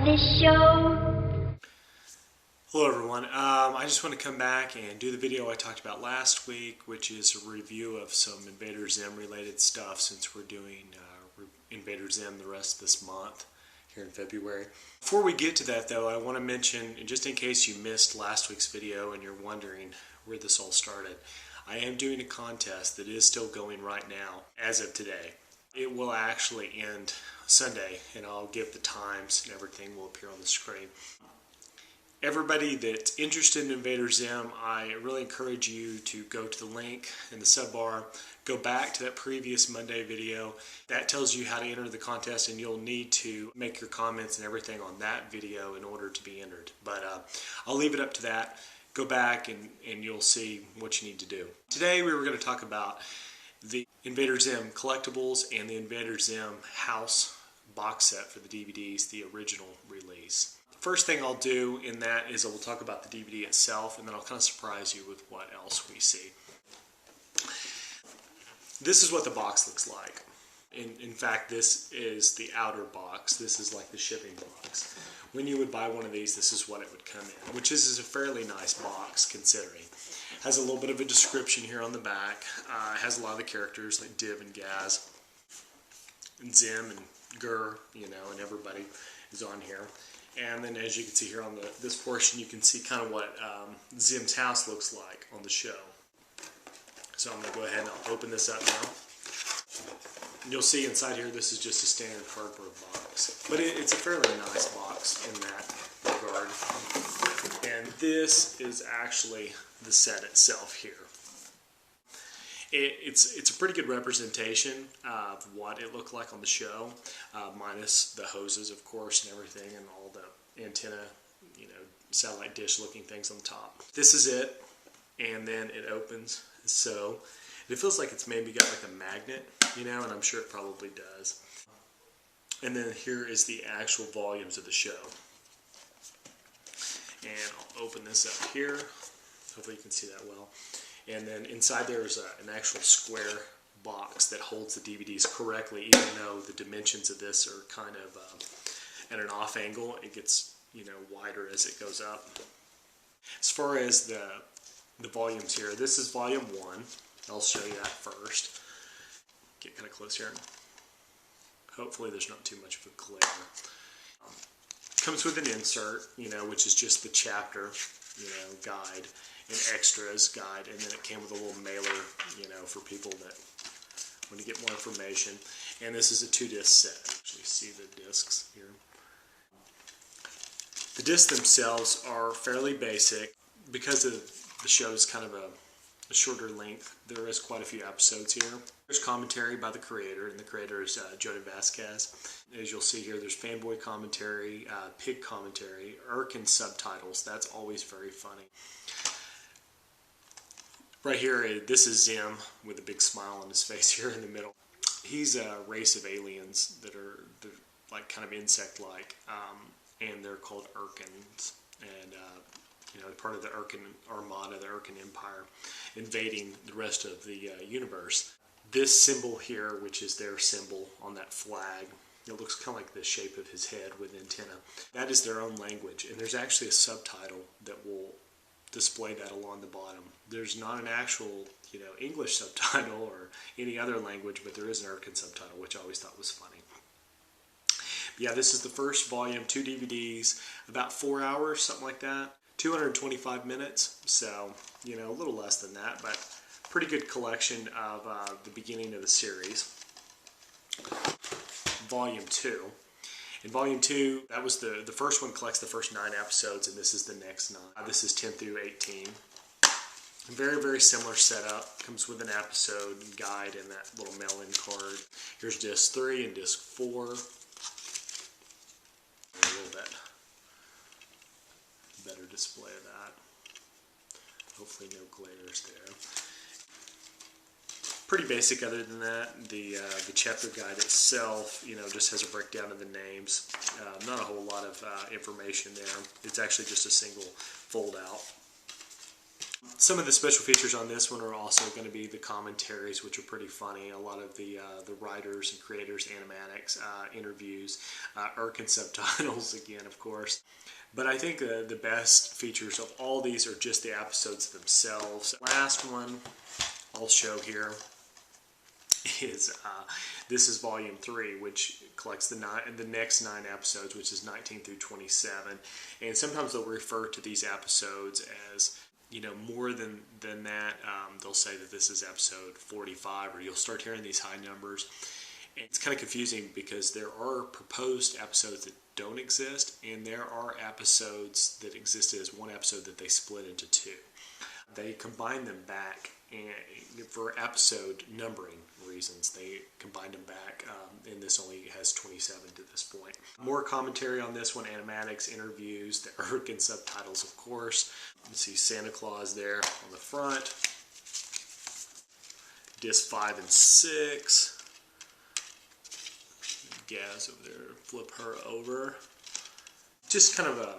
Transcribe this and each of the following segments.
this show. Hello everyone, I just want to come back and do the video I talked about last week, which is a review of some Invader Zim related stuff since we're doing Invader Zim the rest of this month here in February. Before we get to that though, I want to mention, just in case you missed last week's video and you're wondering where this all started, I am doing a contest that is still going right now as of today. It will actually end Sunday and I'll give the times and everything will appear on the screen. Everybody that's interested in Invader Zim, I really encourage you to go to the link in the sub bar, go back to that previous Monday video. That tells you how to enter the contest, and you'll need to make your comments and everything on that video in order to be entered. But I'll leave it up to that. Go back and you'll see what you need to do. Today we were going to talk about the Invader Zim collectibles and the Invader Zim house box set for the DVDs, the original release. First thing I'll do in that is I will talk about the DVD itself, and then I'll kind of surprise you with what else we see. This is what the box looks like. In fact, this is the outer box. This is like the shipping box. When you would buy one of these, this is what it would come in, which is a fairly nice box considering. It has a little bit of a description here on the back. It has a lot of the characters like Div and Gaz, and Zim and Gur, and everybody is on here. And then as you can see here on this portion, you can see kind of what Zim's house looks like on the show. So I'm going to go ahead and I'll open this up now. And you'll see inside here, this is just a standard cardboard box. But it's a fairly nice box in that regard. And this is actually the set itself here. It's a pretty good representation of what it looked like on the show, minus the hoses, of course, and everything, and all the antenna, satellite dish looking things on the top. This is it, and then it opens so. It feels like it's maybe got like a magnet, and I'm sure it probably does. And then here is the actual volumes of the show. And I'll open this up here. Hopefully you can see that well. And then inside there is an actual square box that holds the DVDs correctly, even though the dimensions of this are kind of at an off angle. It gets wider as it goes up. As far as the volumes here, this is volume 1. I'll show you that first. Get kind of close here. Hopefully there's not too much of a glare. Comes with an insert, which is just the chapter, guide. An extras guide, and then it came with a little mailer, for people that want to get more information. And this is a 2-disc set. Actually, see the discs here. The discs themselves are fairly basic because of the show's kind of a shorter length. There is quite a few episodes here. There's commentary by the creator, and the creator is Jody Vasquez. As you'll see here, there's fanboy commentary, pig commentary, Irkin subtitles. That's always very funny. Right here, this is Zim with a big smile on his face here in the middle. He's a race of aliens that are like kind of insect-like, and they're called Irkins, and part of the Irkin Armada, the Irkin Empire, invading the rest of the universe. This symbol here, which is their symbol on that flag, it looks kind of like the shape of his head with antenna. That is their own language, and there's actually a subtitle that will display that along the bottom. There's not an actual, English subtitle or any other language, but there is an Irkin subtitle, which I always thought was funny. But yeah, this is the first volume, 2 DVDs, about 4 hours, something like that. 225 minutes, so, a little less than that, but pretty good collection of the beginning of the series. Volume 2. In Volume 2, that was the first one collects the first 9 episodes, and this is the next 9. This is 10 through 18. Very, very similar setup. Comes with an episode guide and that little mail-in card. Here's Disc 3 and Disc 4. A little bit better display of that. Hopefully no glares there. Pretty basic other than that. The chapter guide itself, just has a breakdown of the names. Not a whole lot of information there. It's actually just a single fold out. Some of the special features on this one are also going to be the commentaries, which are pretty funny. A lot of the writers and creators, animatics, interviews, Irkin subtitles again, of course. But I think the best features of all these are just the episodes themselves. Last one I'll show here is this is volume 3, which collects the next 9 episodes, which is 19 through 27. And sometimes they'll refer to these episodes as, you know, more than that. They'll say that this is episode 45, or you'll start hearing these high numbers. And it's kind of confusing because there are proposed episodes that don't exist, and there are episodes that existed as one episode that they split into 2. They combine them back, and for episode numbering reasons, they combined them back, and this only has 27 to this point. More commentary on this one, animatics, interviews, the Irkin subtitles, of course. You see Santa Claus there on the front. Disc 5 and 6. Gaz over there, flip her over. Just kind of a,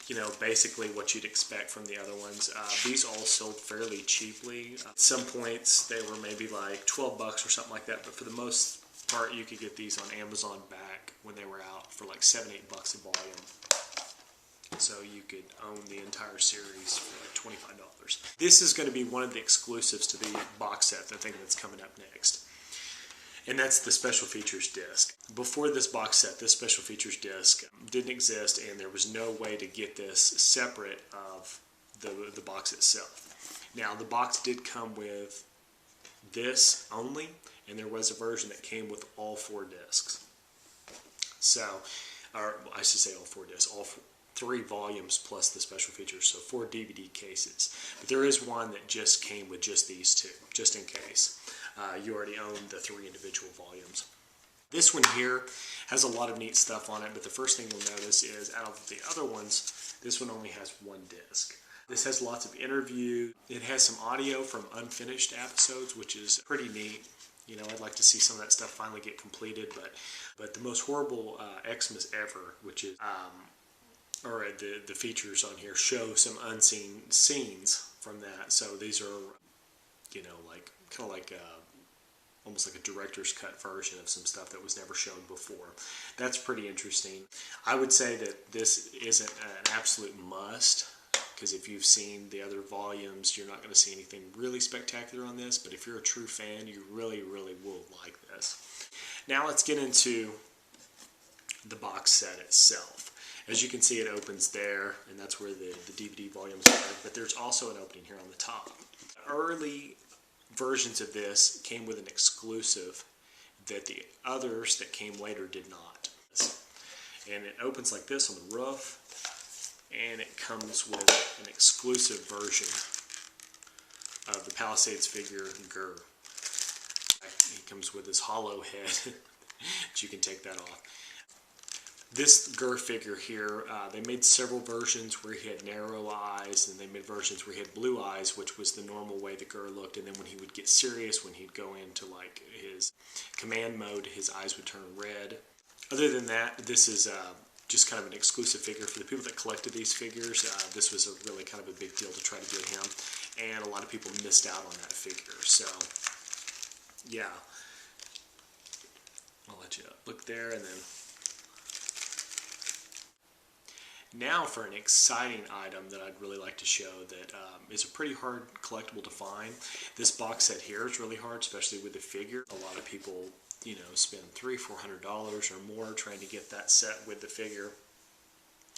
you know, basically what you'd expect from the other ones. These all sold fairly cheaply. At some points they were maybe like 12 bucks or something like that, but for the most part you could get these on Amazon back when they were out for like 7-8 bucks a volume. So you could own the entire series for like $25. This is going to be one of the exclusives to the box set, I think, that's coming up next. And that's the special features disc. Before this box set, this special features disc didn't exist, and there was no way to get this separate of the box itself. Now, the box did come with this only, and there was a version that came with all 4 discs. So, or I should say all 4 discs, 3 volumes plus the special features, so 4 DVD cases. But there is one that just came with just these 2, just in case. You already own the 3 individual volumes. This one here has a lot of neat stuff on it, but the first thing you'll notice is out of the other ones, this one only has 1 disc. This has lots of interview. It has some audio from unfinished episodes, which is pretty neat. You know, I'd like to see some of that stuff finally get completed, but the most horrible Xmas ever, which is, or the features on here show some unseen scenes from that. So these are, you know, like kind of like almost like a director's cut version of some stuff that was never shown before. That's pretty interesting. I would say that this isn't an absolute must, because if you've seen the other volumes, you're not going to see anything really spectacular on this, but if you're a true fan, you really, really will like this. Now let's get into the box set itself. As you can see, it opens there, and that's where the DVD volumes are, but there's also an opening here on the top. Early versions of this came with an exclusive that the others that came later did not. And it opens like this on the roof, and it comes with an exclusive version of the Palisades figure Gur. He comes with his hollow head, but you can take that off. This Gur figure here, they made several versions where he had narrow eyes, and they made versions where he had blue eyes, which was the normal way the Gur looked, and then when he would get serious, when he'd go into like his command mode, his eyes would turn red. Other than that, this is just kind of an exclusive figure. For the people that collected these figures, this was a really kind of a big deal to try to get him, and a lot of people missed out on that figure. So, yeah. I'll let you look there, and then now for an exciting item that I'd really like to show that is a pretty hard collectible to find. This box set here is really hard, especially with the figure. A lot of people, you know, spend $300-400 or more trying to get that set with the figure,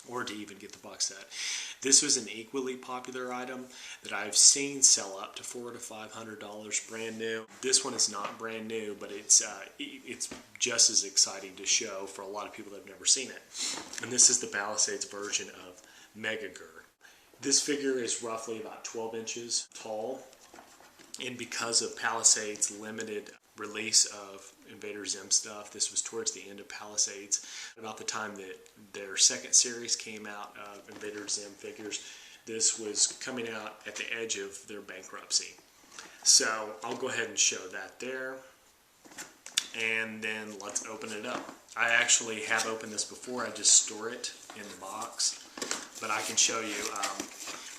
or to even get the box set. This was an equally popular item that I've seen sell up to $400 to $500 brand new. This one is not brand new, but it's just as exciting to show for a lot of people that have never seen it. And this is the Palisades version of Mega Gur. This figure is roughly about 12 inches tall, and because of Palisades' limited release of Invader Zim stuff, this was towards the end of Palisades, about the time that their second series came out of Invader Zim figures. This was coming out at the edge of their bankruptcy. So I'll go ahead and show that there, and then let's open it up. I actually have opened this before. I just store it in the box, but I can show you.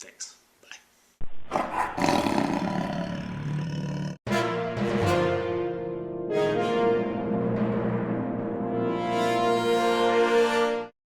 Thanks.